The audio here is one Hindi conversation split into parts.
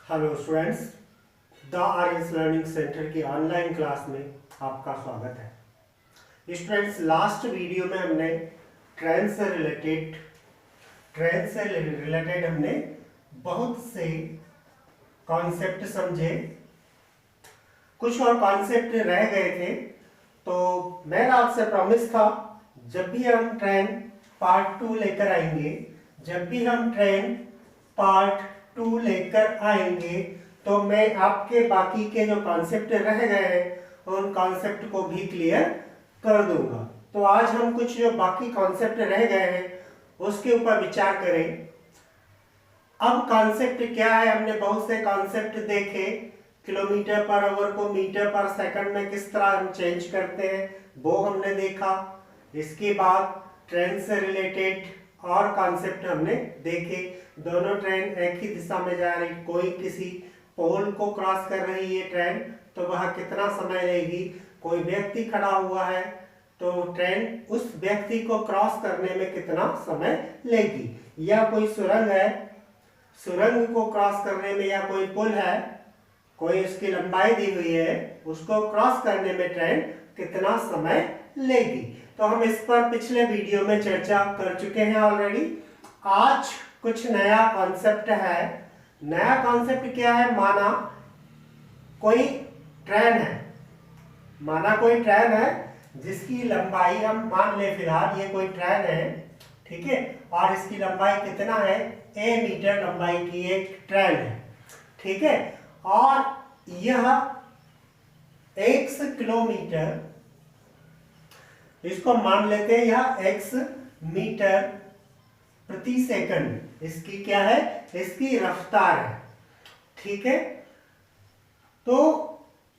Hello students, the Aryas learning centre की ऑनलाइन क्लास में आपका स्वागत है। स्टूडेंट्स, लास्ट वीडियो में हमने ट्रेन से रिलेटेड हमने बहुत से कॉन्सेप्ट समझे। कुछ और कॉन्सेप्ट रह गए थे, तो मेरा आपसे प्रॉमिस था जब भी हम ट्रेन पार्ट 2 लेकर आएंगे, तो मैं आपके बाकी के जो कॉन्सेप्ट रह गए हैं उन कॉन्सेप्ट को भी क्लियर कर दूंगा। तो आज हम कुछ जो बाकी कॉन्सेप्ट रह गए हैं उसके ऊपर विचार करें। अब कॉन्सेप्ट क्या है, हमने बहुत से कॉन्सेप्ट देखे। किलोमीटर पर आवर को मीटर पर सेकंड में किस तरह हम चेंज करते हैं वो हमने देखा। इसके बाद ट्रेन से रिलेटेड और कॉन्सेप्ट हमने देखे। दोनों ट्रेन एक ही दिशा में जा रही, कोई किसी पोल को क्रॉस कर रही है ट्रेन, तो वह कितना समय लेगी। कोई व्यक्ति खड़ा हुआ है तो ट्रेन उस व्यक्ति को क्रॉस करने में कितना समय लेगी। या कोई सुरंग है, सुरंग को क्रॉस करने में, या कोई पुल है, कोई उसकी लंबाई दी हुई है, उसको क्रॉस करने में ट्रेन कितना समय लेगी। तो हम इस पर पिछले वीडियो में चर्चा कर चुके हैं ऑलरेडी। आज कुछ नया कॉन्सेप्ट है। नया कॉन्सेप्ट क्या है, माना कोई ट्रेन है जिसकी लंबाई, हम मान ले फिलहाल ये कोई ट्रेन है, ठीक है, और इसकी लंबाई कितना है, a मीटर लंबाई की एक ट्रेन है, ठीक है, और यह x किलोमीटर, इसको मान लेते हैं यह x मीटर प्रति सेकंड इसकी क्या है, इसकी रफ्तार है, ठीक है। तो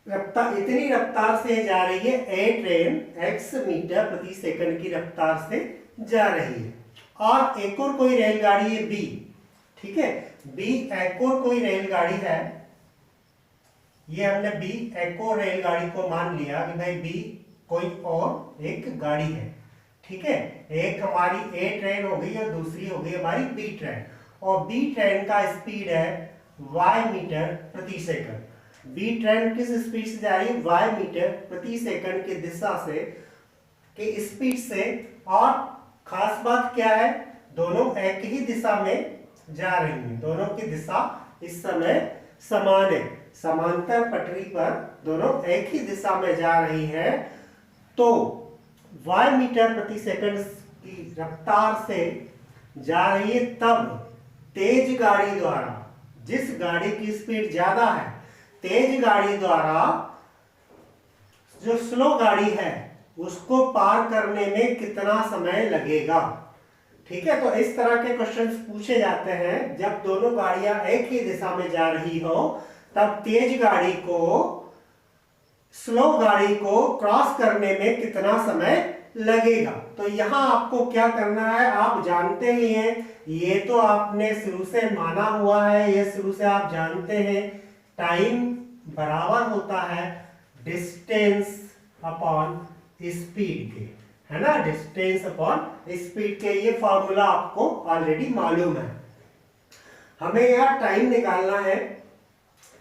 रफ्तार, इतनी रफ्तार से जा रही है ए ट्रेन, x मीटर प्रति सेकंड की रफ्तार से जा रही है। और एक और कोई रेलगाड़ी है b, ठीक है, b एक और कोई रेलगाड़ी है, ये हमने b एक और रेलगाड़ी को मान लिया कि भाई b कोई और एक गाड़ी है, ठीक है। एक हमारी ए ट्रेन हो गई और दूसरी हो गई हमारी बी ट्रेन, और बी ट्रेन का स्पीड है y मीटर प्रति सेकंड। बी ट्रेन किस स्पीड से जा रही है, y मीटर प्रति सेकंड की दिशा से, के स्पीड से। और खास बात क्या है, दोनों एक ही दिशा में जा रही हैं, दोनों की दिशा इस समय समान है, समांतर पटरी पर दोनों एक ही दिशा में जा रही है। तो y मीटर प्रति सेकंड की रफ्तार से जा रही है, तब तेज गाड़ी द्वारा, जिस गाड़ी की स्पीड ज्यादा है, तेज गाड़ी द्वारा जो स्लो गाड़ी है उसको पार करने में कितना समय लगेगा, ठीक है। तो इस तरह के क्वेश्चंस पूछे जाते हैं। जब दोनों गाड़ियां एक ही दिशा में जा रही हो तब तेज गाड़ी को स्लो गाड़ी को क्रॉस करने में कितना समय लगेगा। तो यहां आपको क्या करना है, आप जानते ही हैं, ये तो आपने शुरू से माना हुआ है, ये शुरू से आप जानते हैं, टाइम बराबर होता है डिस्टेंस अपॉन स्पीड के, है ना, डिस्टेंस अपॉन स्पीड के। ये फॉर्मूला आपको ऑलरेडी मालूम है। हमें यहां टाइम निकालना है,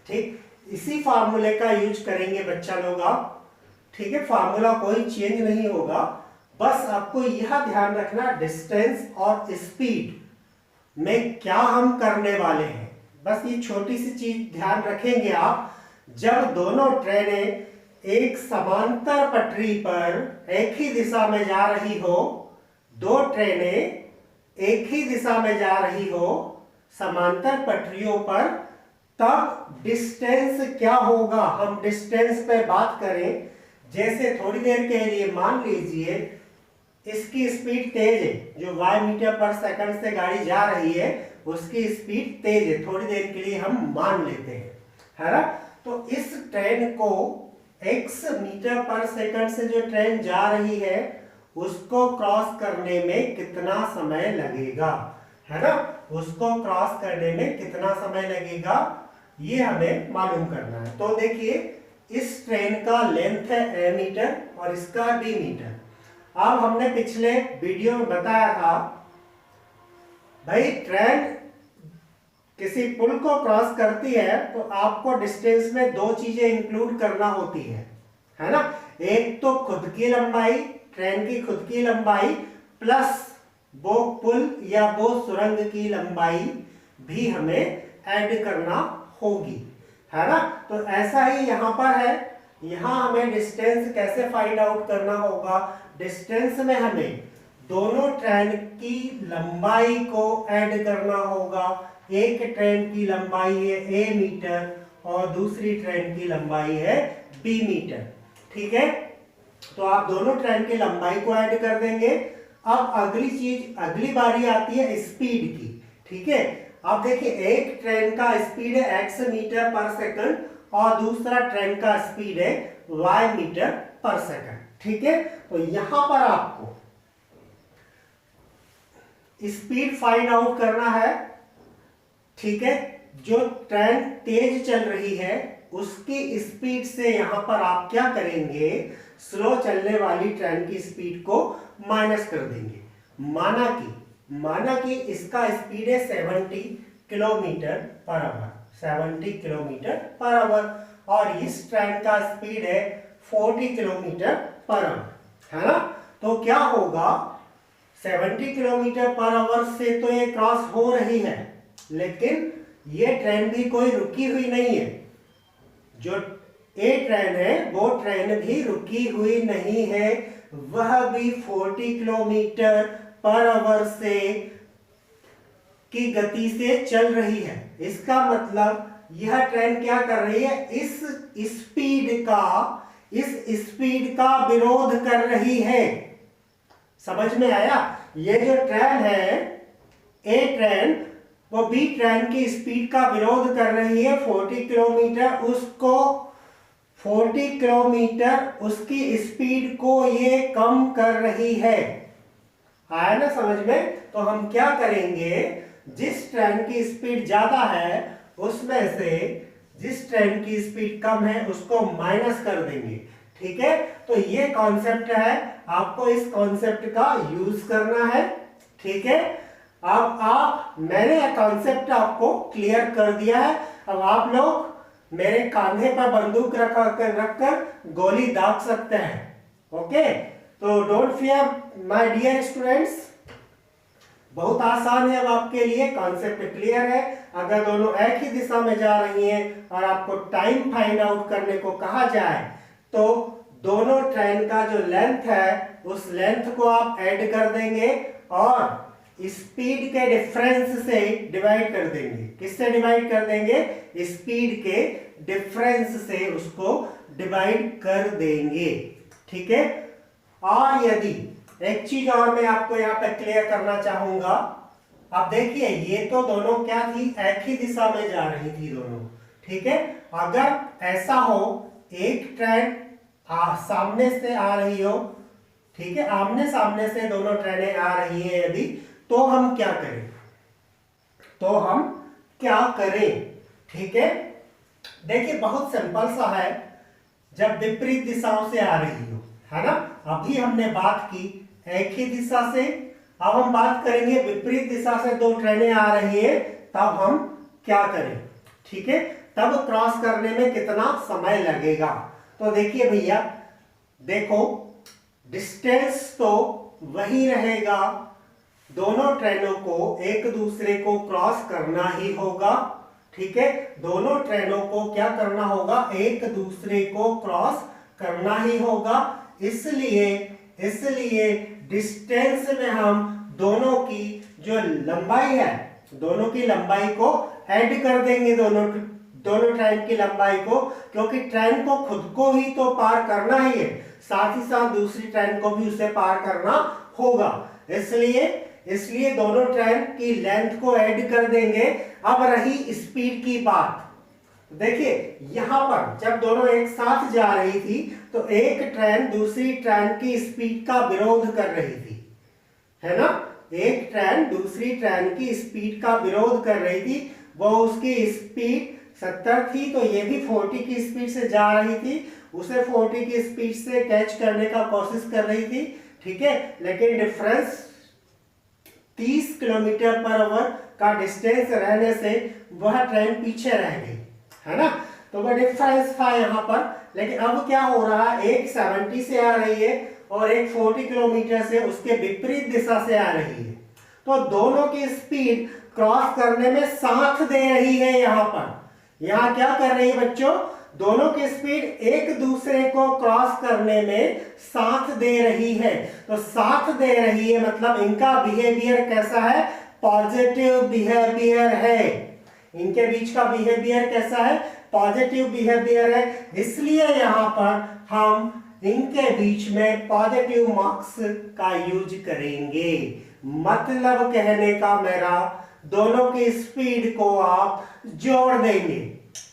ठीक, इसी फार्मूले का यूज करेंगे बच्चा लोग आप, ठीक है। फार्मूला कोई चेंज नहीं होगा, बस आपको यह ध्यान रखना डिस्टेंस और स्पीड में क्या हम करने वाले हैं। बस ये छोटी सी चीज ध्यान रखेंगे आप। जब दोनों ट्रेनें एक समांतर पटरी पर एक ही दिशा में जा रही हो, दो ट्रेनें एक ही दिशा में जा रही हो समांतर पटरियों पर, तब डिस्टेंस क्या होगा। हम डिस्टेंस पे बात करें, जैसे थोड़ी देर के लिए मान लीजिए इसकी स्पीड तेज है, जो y मीटर पर सेकंड से गाड़ी जा रही है उसकी स्पीड तेज है, थोड़ी देर के लिए हम मान लेते हैं, है ना। तो इस ट्रेन को x मीटर पर सेकंड से जो ट्रेन जा रही है उसको क्रॉस करने में कितना समय लगेगा, है ना, उसको क्रॉस करने में कितना समय लगेगा ये हमें मालूम करना है। तो देखिए, इस ट्रेन का लेंथ है a मीटर और इसका b मीटर। अब हमने पिछले वीडियो में बताया था भाई ट्रेन किसी पुल को क्रॉस करती है तो आपको डिस्टेंस में दो चीजें इंक्लूड करना होती है ना। एक तो खुद की लंबाई, ट्रेन की खुद की लंबाई, प्लस वो पुल या वो सुरंग की लंबाई भी हमें ऐड करना होगी, है ना। तो ऐसा ही यहां पर है, यहां हमें डिस्टेंस कैसे फाइंड आउट करना होगा। डिस्टेंस में हमें दोनों ट्रेन की लंबाई को ऐड करना होगा। एक ट्रेन की लंबाई है a मीटर और दूसरी ट्रेन की लंबाई है b मीटर, ठीक है। तो आप दोनों ट्रेन की लंबाई को ऐड कर देंगे। अब अगली चीज, अगली बारी आती है स्पीड की, ठीक है। आप देखिए एक ट्रेन का स्पीड है x मीटर पर सेकंड और दूसरा ट्रेन का स्पीड है y मीटर पर सेकंड, ठीक है। तो यहां पर आपको स्पीड फाइंड आउट करना है, ठीक है। जो ट्रेन तेज चल रही है उसकी स्पीड से यहां पर आप क्या करेंगे, स्लो चलने वाली ट्रेन की स्पीड को माइनस कर देंगे। माना कि इसका स्पीड है 70 kilometre per hour, 70 kilometre per hour, और इस ट्रेन का स्पीड है 40 किलोमीटर पर आवर, है ना। तो क्या होगा, 70 किलोमीटर पर आवर से तो ये क्रॉस हो रही है, लेकिन ये ट्रेन भी कोई रुकी हुई नहीं है। जो ए ट्रेन है वो ट्रेन भी रुकी हुई नहीं है, वह भी 40 किलोमीटर पर आवर से की गति से चल रही है। इसका मतलब यह ट्रेन क्या कर रही है, इस स्पीड का विरोध कर रही है। समझ में आया। ये जो ट्रेन है ए ट्रेन, वो बी ट्रेन की स्पीड का विरोध कर रही है 40 किलोमीटर, उसको 40 किलोमीटर उसकी स्पीड को ये कम कर रही है। आया ना समझ में। तो हम क्या करेंगे, जिस ट्रेन की स्पीड ज्यादा है उसमें से जिस ट्रेन की स्पीड कम है उसको माइनस कर देंगे, ठीक है। तो ये कॉन्सेप्ट है, आपको इस कॉन्सेप्ट का यूज करना है, ठीक है। अब मैंने कॉन्सेप्ट आपको क्लियर कर दिया है। अब आप लोग मेरे कांधे पर बंदूक रखकर गोली दाग सकते हैं, ओके। तो don't fear my dear students, बहुत आसान है अब आपके लिए, कॉन्सेप्ट क्लियर है। अगर दोनों एक ही दिशा में जा रही हैं और आपको टाइम फाइंड आउट करने को कहा जाए तो दोनों ट्रेन का जो लेंथ है उस लेंथ को आप ऐड कर देंगे और स्पीड के डिफरेंस से डिवाइड कर देंगे। किससे डिवाइड कर देंगे, स्पीड के डिफरेंस से उसको डिवाइड कर देंगे, ठीक है। और यदि एक चीज और मैं आपको यहाँ पे क्लियर करना चाहूंगा, अब देखिए ये तो दोनों क्या थी, एक ही दिशा में जा रही थी दोनों, ठीक है। अगर ऐसा हो एक ट्रेन सामने से आ रही हो, ठीक है, आमने सामने से दोनों ट्रेनें आ रही हैं यदि, तो हम क्या करें, ठीक है। देखिए बहुत सिंपल सा है, जब विपरीत दिशाओं से आ रही हो, है ना। अभी हमने बात की एक ही दिशा से, अब हम बात करेंगे विपरीत दिशा से दो ट्रेनें आ रही है, तब हम क्या करें, ठीक है। तब क्रॉस करने में कितना समय लगेगा। तो देखिए भैया, देखो डिस्टेंस तो वही रहेगा, दोनों ट्रेनों को एक दूसरे को क्रॉस करना ही होगा, ठीक है। दोनों ट्रेनों को क्या करना होगा, एक दूसरे को क्रॉस करना ही होगा। इसलिए डिस्टेंस में हम दोनों की जो लंबाई है, दोनों की लंबाई को ऐड कर देंगे, दोनों ट्रेन की लंबाई को, क्योंकि ट्रेन को खुद को ही तो पार करना ही है, साथ ही साथ दूसरी ट्रेन को भी उसे पार करना होगा। इसलिए दोनों ट्रेन की लेंथ को ऐड कर देंगे। अब रही स्पीड की बात, देखिए यहां पर जब दोनों एक साथ जा रही थी तो एक ट्रेन दूसरी ट्रेन की स्पीड का विरोध कर रही थी, है ना। एक ट्रेन दूसरी ट्रेन की स्पीड का विरोध कर रही थी, वो उसकी स्पीड 70 थी तो ये भी 40 की स्पीड से जा रही थी, उसे 40 की स्पीड से कैच करने का कोशिश कर रही थी, ठीक है। लेकिन डिफरेंस 30 किलोमीटर पर आवर का डिस्टेंस रहने से वह ट्रेन पीछे रह गई, है ना। तो वह डिफरेंस था यहाँ पर। लेकिन अब क्या हो रहा है, एक 70 से आ रही है और एक 40 किलोमीटर से उसके विपरीत दिशा से आ रही है। तो दोनों की स्पीड क्रॉस करने में साथ दे रही है। यहाँ पर यहाँ क्या कर रही है बच्चों, दोनों की स्पीड एक दूसरे को क्रॉस करने में साथ दे रही है। तो साथ दे रही है मतलब इनका बिहेवियर कैसा है, पॉजिटिव बिहेवियर है। इनके बीच का बिहेवियर कैसा है, पॉजिटिव बिहेवियर है। इसलिए यहां पर हम इनके बीच में पॉजिटिव मार्क्स का यूज करेंगे। मतलब कहने का मेरा, दोनों की स्पीड को आप जोड़ देंगे,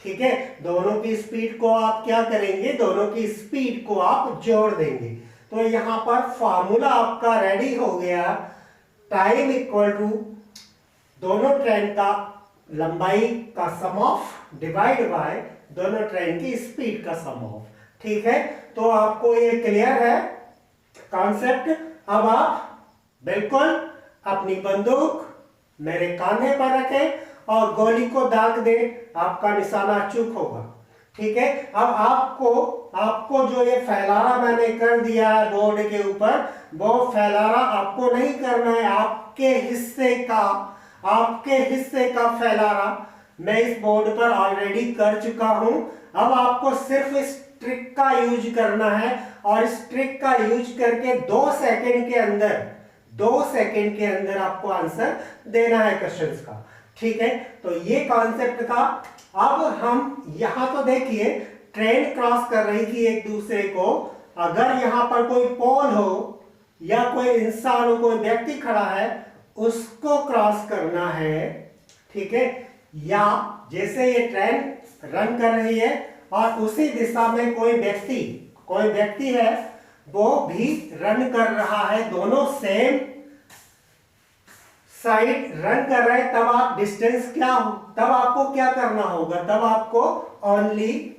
ठीक है। दोनों की स्पीड को आप क्या करेंगे, दोनों की स्पीड को आप जोड़ देंगे। तो यहां पर फॉर्मूला आपका रेडी हो गया। टाइम इक्वल टू दोनों ट्रेन का लंबाई का सम ऑफ डिवाइड बाय दोनों ट्रेन की स्पीड का सम ऑफ, ठीक है। तो आपको ये क्लियर है कॉन्सेप्ट। अब आप बिल्कुल अपनी बंदूक मेरे कांधे पर रखें और गोली को दाग दे, आपका निशाना चूक होगा, ठीक है। अब आपको जो ये फैलारा मैंने कर दिया है बोर्ड के ऊपर, वो फैलारा आपको नहीं करना है। आपके हिस्से का फैलारा मैं इस बोर्ड पर ऑलरेडी कर चुका हूं। अब आपको सिर्फ इस ट्रिक का यूज करना है और इस ट्रिक का यूज करके 2 सेकंड के अंदर आपको आंसर देना है क्वेश्चंस का, ठीक है। तो ये कॉन्सेप्ट था। अब हम यहां तो देखिए ट्रेन क्रॉस कर रही थी एक दूसरे को। अगर यहां पर कोई पोल हो या कोई इंसान हो, कोई व्यक्ति खड़ा है, उसको क्रॉस करना है, ठीक है। या जैसे ये ट्रेन रन कर रही है और उसी दिशा में कोई व्यक्ति है, वो भी रन कर रहा है, दोनों सेम साइड रन कर रहे हैं। तब आप डिस्टेंस तब आपको क्या करना होगा, तब आपको ओनली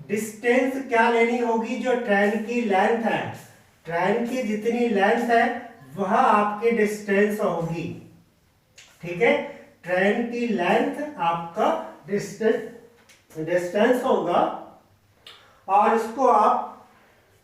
डिस्टेंस क्या लेनी होगी, जो ट्रेन की लेंथ है, ट्रेन की जितनी लेंथ है वह आपकी डिस्टेंस होगी, ठीक है। ट्रेन की लेंथ आपका डिस्टेंस होगा और इसको आप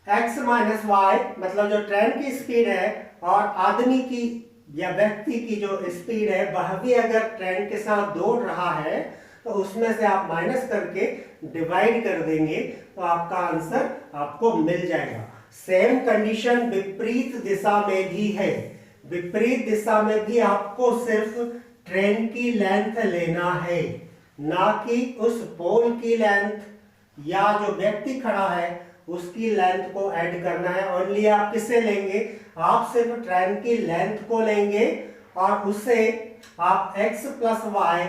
x माइनस वाई, मतलब जो ट्रेन की स्पीड है और आदमी की या व्यक्ति की जो स्पीड है वह भी अगर ट्रेन के साथ दौड़ रहा है तो उसमें से आप माइनस करके डिवाइड कर देंगे तो आपका आंसर आपको मिल जाएगा। सेम कंडीशन विपरीत दिशा में भी है। विपरीत दिशा में भी आपको सिर्फ ट्रेन की लेंथ लेना है, ना कि उस पोल की लेंथ या जो व्यक्ति खड़ा है उसकी लेंथ को ऐड करना है। ओनली आप किससे लेंगे, आप सिर्फ ट्रेन की लेंथ को लेंगे और उससे आप x plus y,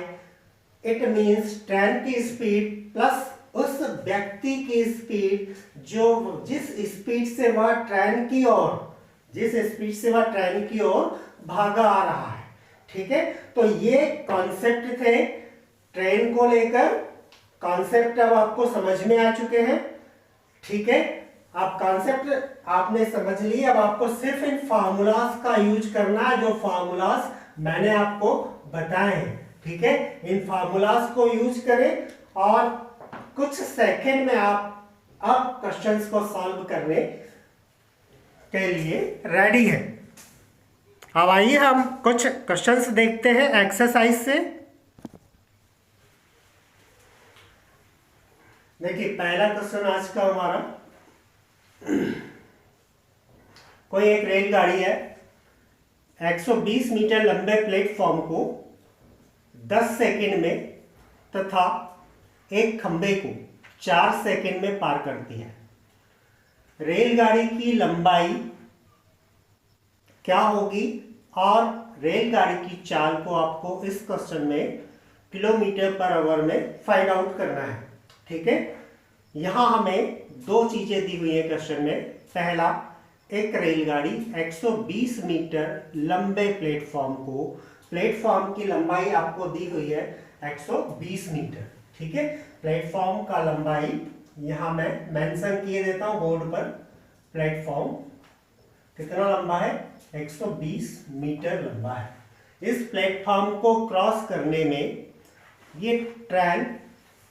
it means train की स्पीड प्लस उस व्यक्ति की स्पीड जो जिस स्पीड से वह ट्रेन की ओर भागा आ रहा है, ठीक है। तो ये कॉन्सेप्ट थे ट्रेन को लेकर। कॉन्सेप्ट अब आपको समझ में आ चुके हैं, ठीक है। आप कॉन्सेप्ट आपने समझ लिए। अब आपको सिर्फ इन फार्मूलाज का यूज करना है जो फार्मूलाज मैंने आपको बताए हैं, ठीक है। इन फार्मूलाज को यूज करें और कुछ सेकंड में आप अब क्वेश्चंस को सॉल्व करने के लिए रेडी हैं। अब आइए हम कुछ क्वेश्चंस देखते हैं एक्सरसाइज से। देखिए पहला क्वेश्चन आज का हमारा, कोई एक रेलगाड़ी है, 120 मीटर लंबे प्लेटफॉर्म को 10 सेकंड में तथा एक खंबे को 4 सेकंड में पार करती है। रेलगाड़ी की लंबाई क्या होगी और रेलगाड़ी की चाल को आपको इस क्वेश्चन में किलोमीटर पर आवर में फाइंड आउट करना है, ठीक है। यहां हमें 2 चीजें दी हुई है क्वेश्चन में। पहला, एक रेलगाड़ी 120 मीटर लंबे प्लेटफॉर्म की लंबाई आपको दी हुई है 120 मीटर, ठीक है। प्लेटफॉर्म का लंबाई यहां मैं मेंशन किए देता हूं बोर्ड पर। प्लेटफॉर्म कितना लंबा है, 120 मीटर लंबा है। इस प्लेटफॉर्म को क्रॉस करने में ये ट्रेन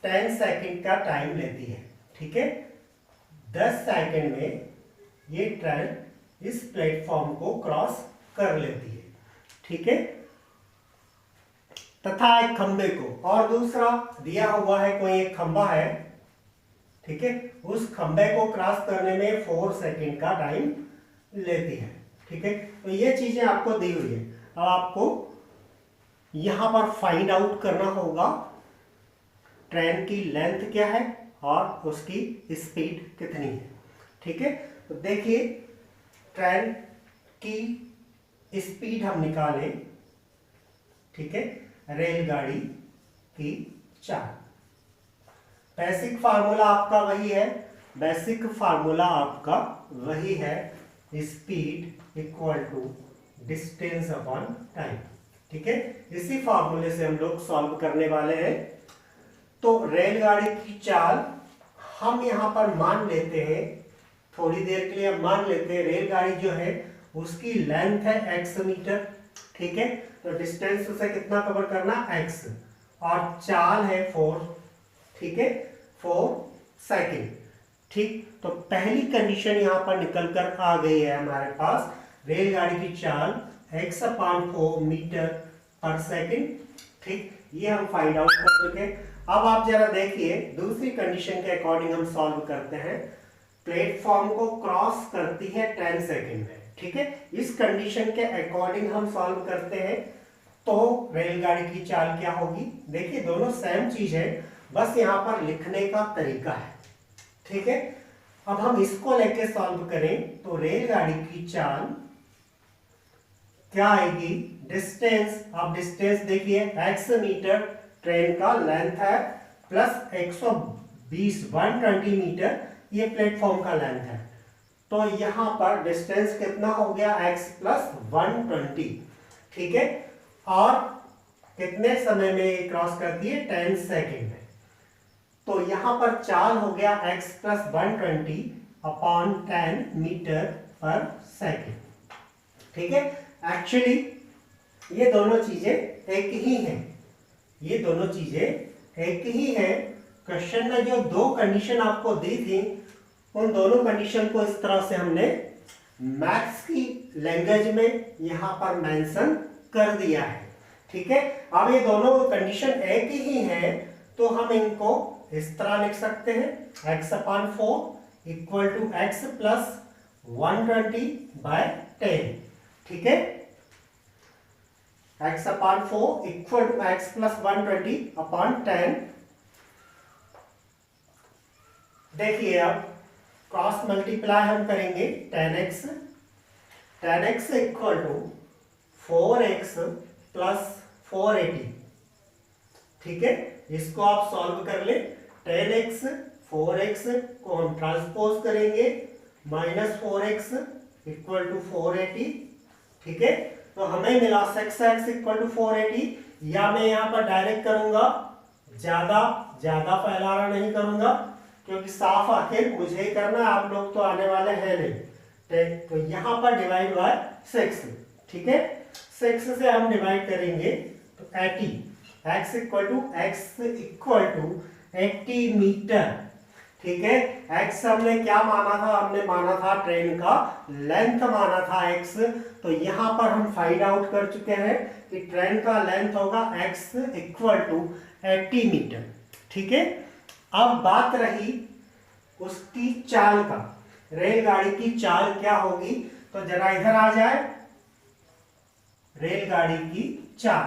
10 सेकंड का टाइम लेती है। ठीक है, 10 सेकंड में ये ट्रेन इस प्लेटफॉर्म को क्रॉस कर लेती है। ठीक है, तथा एक खंबे को, और दूसरा दिया हुआ है कोई एक खंबा है। ठीक है, उस खंबे को क्रॉस करने में 4 सेकंड का टाइम लेती है। ठीक है, तो ये चीजें आपको दी हुई है। अब आपको यहां पर फाइंड आउट करना होगा ट्रेन की लेंथ क्या है और उसकी स्पीड कितनी है। ठीक है, तो देखिए ट्रेन की स्पीड हम निकालें। ठीक है, रेलगाड़ी की चाल, बेसिक फार्मूला आपका वही है, बेसिक फार्मूला आपका वही है, speed equal to distance upon time. ठीक है, इसी फार्मूले से हम लोग सॉल्व करने वाले हैं। तो रेलगाड़ी की चाल हम यहां पर मान लेते हैं, थोड़ी देर के लिए हम मान लेते हैं रेलगाड़ी जो है उसकी लेंथ है x मीटर। ठीक है, तो डिस्टेंस उसे कितना कवर करना x, और चाल है 4। ठीक है, 4 सेकंड। ठीक, तो पहली कंडीशन यहां पर निकल कर आ गई है हमारे पास, रेलगाड़ी की चाल x/4 मीटर पर सेकंड। ठीक, ये हम फाइंड आउट कर चुके। अब आप जरा देखिए दूसरी कंडीशन के अकॉर्डिंग हम सॉल्व करते हैं। प्लेटफॉर्म को क्रॉस करती है 10 सेकंड में। ठीक है, इस कंडीशन के अकॉर्डिंग हम सॉल्व करते हैं तो रेलगाड़ी की चाल क्या होगी। देखिए दोनों सेम चीज है, बस यहां पर लिखने का तरीका है। ठीक है, अब हम इसको लेके सॉल्व करें तो रेलगाड़ी की चाल क्या आएगी, डिस्टेंस। अब डिस्टेंस देखिए x मीटर ट्रेन का लेंथ है, प्लस 120 मीटर ये प्लेटफॉर्म का लेंथ है। तो यहां पर डिस्टेंस कितना हो गया, x प्लस 120। ठीक है, और कितने समय में क्रॉस करती है, 10 सेकेंड में। तो यहां पर चाल हो गया x प्लस 120 अपॉन 10 मीटर पर सेकेंड। ठीक है, एक्चुअली ये दोनों चीजें एक ही हैं, ये दोनों चीजें एक ही हैं। क्वेश्चन में जो दो कंडीशन आपको दी थी उन दोनों कंडीशन को इस तरह से हमने मैथ्स की लैंग्वेज में यहां पर मेंशन कर दिया है। ठीक है, अब ये दोनों कंडीशन एक ही हैं तो हम इनको इस तरह लिख सकते हैं, x/4 equal to x plus 120/10। ठीक है, x/4 equal to x plus 120/10। देखिए अब क्रॉस मल्टीप्लाई हम करेंगे 10x equal to 4x plus 480। ठीक है, इसको आप सॉल्व कर ले। 10x 4x को हम ट्रांसपोज करेंगे, माइनस 4x इक्वल टू 480। ठीक है, तो हमें मिला 6x इक्वल टू 480, या मैं यहां पर डायरेक्ट करूंगा, ज्यादा फैलाना नहीं करूंगा क्योंकि साफ आखिर मुझे ही करना, आप लोग तो आने वाले हैं नहीं। तो यहां पर डिवाइड बाय 6। ठीक है, 6 से हम डिवाइड करेंगे तो 80, x इक्वल टू 80 मीटर। ठीक है, x हमने क्या माना था, हमने माना था ट्रेन का लेंथ माना था x। तो यहां पर हम फाइंड आउट कर चुके हैं कि ट्रेन का लेंथ होगा x इक्वल टू 80 मीटर। ठीक है, अब बात रही उसकी चाल का, रेलगाड़ी की चाल क्या होगी, तो जरा इधर आ जाए, रेलगाड़ी की चाल।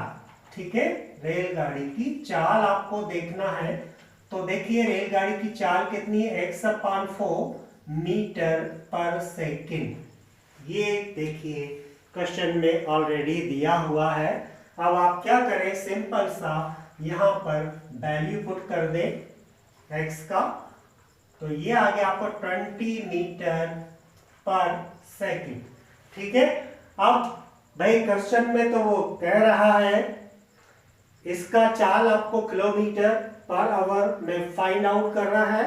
ठीक है, रेलगाड़ी की चाल आपको देखना है तो देखिए रेलगाड़ी की चाल कितनी है, x/4 मीटर पर सेकंड। ये देखिए क्वेश्चन में ऑलरेडी दिया हुआ है। अब आप क्या करें, सिंपल सा यहां पर वैल्यू पुट कर दे x का, तो ये आ गया आपको 20 मीटर पर सेकंड। ठीक है, अब भाई क्वेश्चन में तो वो कह रहा है इसका चाल आपको किलोमीटर पर आवर में फाइंड आउट करना है।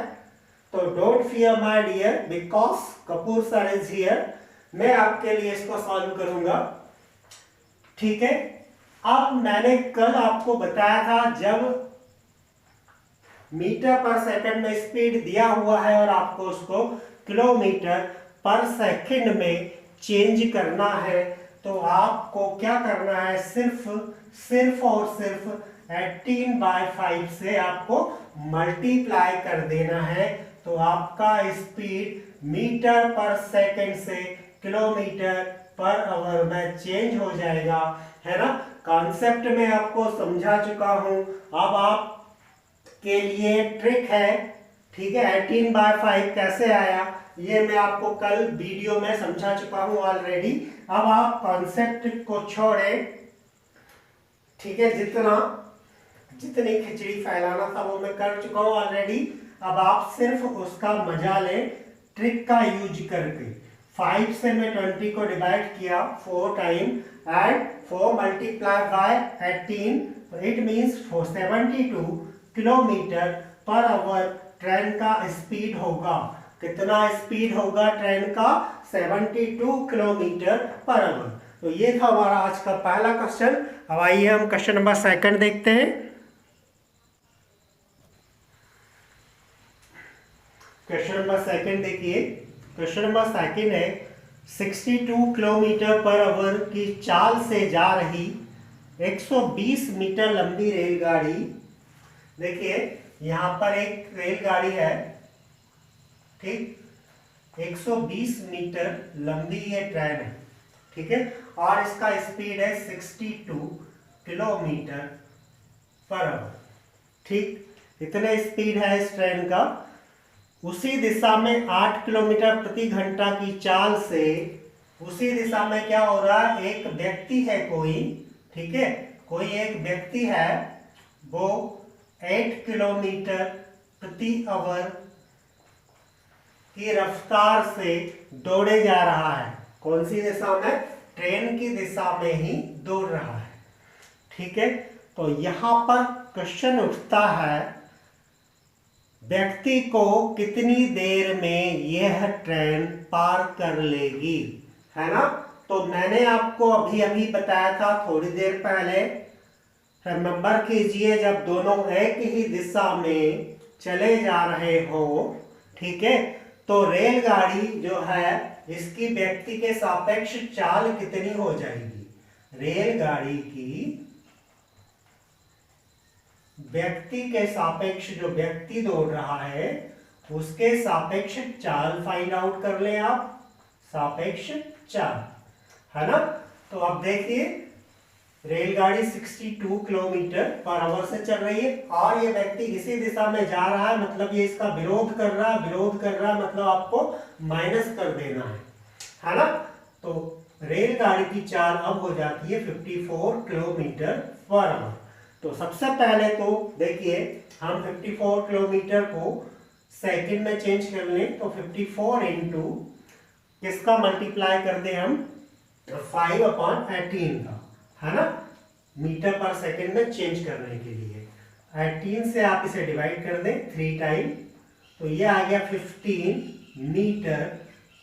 तो don't fear my dear, because Kapoor sir is here, मैं आपके लिए इसको सॉल्व करूंगा। ठीक है, अब मैंने कल आपको बताया था, जब मीटर पर सेकंड में स्पीड दिया हुआ है और आपको उसको किलोमीटर पर सेकंड में चेंज करना है, तो आपको क्या करना है, सिर्फ और सिर्फ 18/5 से आपको मल्टीप्लाई कर देना है। तो आपका स्पीड मीटर पर सेकंड से किलोमीटर पर आवर में चेंज हो जाएगा, है ना। कॉन्सेप्ट में आपको समझा चुका हूं। अब आप के लिए ट्रिक है, ठीक है। 18/5 कैसे आया ये मैं आपको कल वीडियो में समझा चुका हूं ऑलरेडी। अब आप कॉन्सेप्ट को छोड़ें, ठीक है। जितनी खिचड़ी फैलाना था वो मैं कर चुका हूं ऑलरेडी। अब आप सिर्फ उसका मजा लें ट्रिक का यूज करके। 5 से मैं 20 को डिवाइड किया 4 time and 4 multiply by 18, it means 472 kilometre per hour train का स्पीड होगा। कितना स्पीड होगा ट्रेन का? 72 किलोमीटर पर आवर। तो ये था हमारा आज का पहला क्वेश्चन। अब आइए हम क्वेश्चन नंबर सेकंड देखते हैं। क्वेश्चन नंबर सेकंड देखिए। क्वेश्चन नंबर सेकंड है 62 किलोमीटर पर आवर की चाल से जा रही 120 मीटर लंबी रेलगाड़ी। देखिए यहां पर एक रेलगाड़ी है, ठीक, 120 मीटर लंबी ये ट्रेन है, ठीक है, और इसका स्पीड है 62 किलोमीटर पर आवर, ठीक। इतने स्पीड है इस ट्रेन का। उसी दिशा में 8 किलोमीटर प्रति घंटा की चाल से, उसी दिशा में क्या हो रहा है, एक व्यक्ति है कोई, ठीक है, कोई एक व्यक्ति है, वो 8 किलोमीटर प्रति आवर की रफ्तार से दौड़े जा रहा है। कौन सी दिशा में? ट्रेन की दिशा में ही दौड़ रहा है, ठीक है। तो यहां पर क्वेश्चन उठता है, व्यक्ति को कितनी देर में यह ट्रेन पार कर लेगी, है ना। तो मैंने आपको अभी अभी बताया था थोड़ी देर पहले, रिमेंबर कीजिए, जब दोनों एक ही दिशा में चले जा रहे हो, ठीक है, तो रेलगाड़ी जो है इसकी व्यक्ति के सापेक्ष चाल कितनी हो जाएगी? रेलगाड़ी की व्यक्ति के सापेक्ष, जो व्यक्ति दौड़ रहा है उसके सापेक्ष चाल फाइंड आउट कर ले आप, सापेक्ष चाल, है ना। तो अब देखिए रेलगाड़ी 62 किलोमीटर पर आवर से चल रही है और ये व्यक्ति इसी दिशा में जा रहा है, मतलब ये इसका विरोध कर रहा है, विरोध कर रहा है मतलब आपको माइनस कर देना है ना। तो रेलगाड़ी की चाल अब हो जाती है 54 किलोमीटर पर आवर। तो सबसे पहले तो देखिए हम 54 किलोमीटर को सेकंड में चेंज कर लें, तो 54 इंटू किसका मल्टीप्लाई कर दें हम, 5/18 का, है ना, मीटर पर सेकंड में चेंज करने के लिए 18 से आप इसे डिवाइड कर दें 3 टाइम, तो ये आ गया 15 मीटर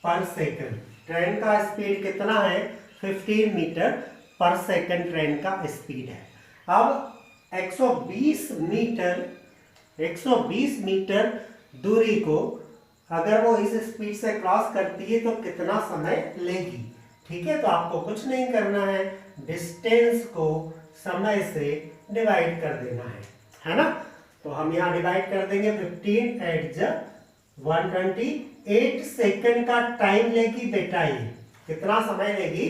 पर सेकंड। ट्रेन का स्पीड कितना है? 15 मीटर पर सेकंड ट्रेन का स्पीड है। अब 120 मीटर दूरी को अगर वो इस स्पीड से क्रॉस करती है तो कितना समय लेगी, ठीक है। तो आपको कुछ नहीं करना है, डिस्टेंस को समय से डिवाइड कर देना है ना। तो हम यहाँ डिवाइड कर देंगे 15 एट 128 सेकंड का टाइम लेगी बेटा। ये कितना समय लेगी?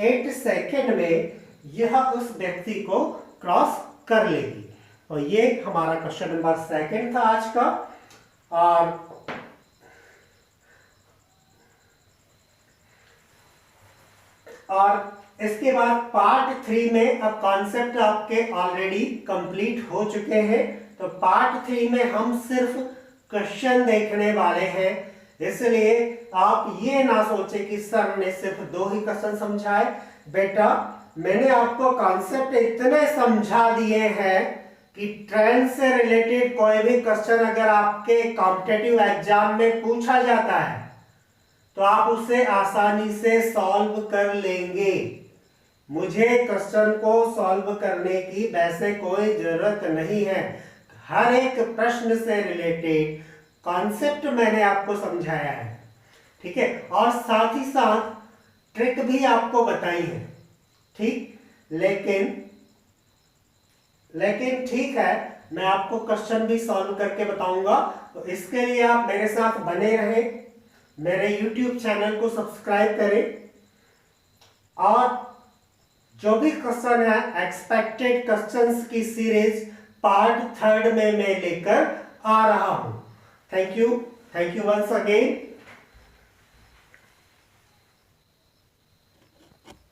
8 सेकंड में यह उस व्यक्ति को क्रॉस कर लेगी। तो ये हमारा क्वेश्चन नंबर सेकंड था आज का। और इसके बाद पार्ट 3 में अब कॉन्सेप्ट आपके ऑलरेडी कंप्लीट हो चुके हैं। तो पार्ट 3 में हम सिर्फ क्वेश्चन देखने वाले हैं, इसलिए आप ये ना सोचे कि सर ने सिर्फ 2 ही क्वेश्चन समझाए। बेटा मैंने आपको कॉन्सेप्ट इतने समझा दिए हैं कि ट्रेन से रिलेटेड कोई भी क्वेश्चन अगर आपके कॉम्पिटिटिव एग्जाम में पूछा जाता है तो आप उसे आसानी से सॉल्व कर लेंगे, मुझे क्वेश्चन को सॉल्व करने की वैसे कोई जरूरत नहीं है। हर एक प्रश्न से रिलेटेड कॉन्सेप्ट मैंने आपको समझाया है, ठीक है, और साथ ही साथ ट्रिक भी आपको बताई है, ठीक। लेकिन ठीक है, मैं आपको क्वेश्चन भी सॉल्व करके बताऊंगा। तो इसके लिए आप मेरे साथ बने रहें, मेरे YouTube चैनल को सब्सक्राइब करें, और जो भी क्वेश्चन है एक्सपेक्टेड क्वेश्चंस की सीरीज पार्ट 3 में मैं लेकर आ रहा हूं। Thank you once again.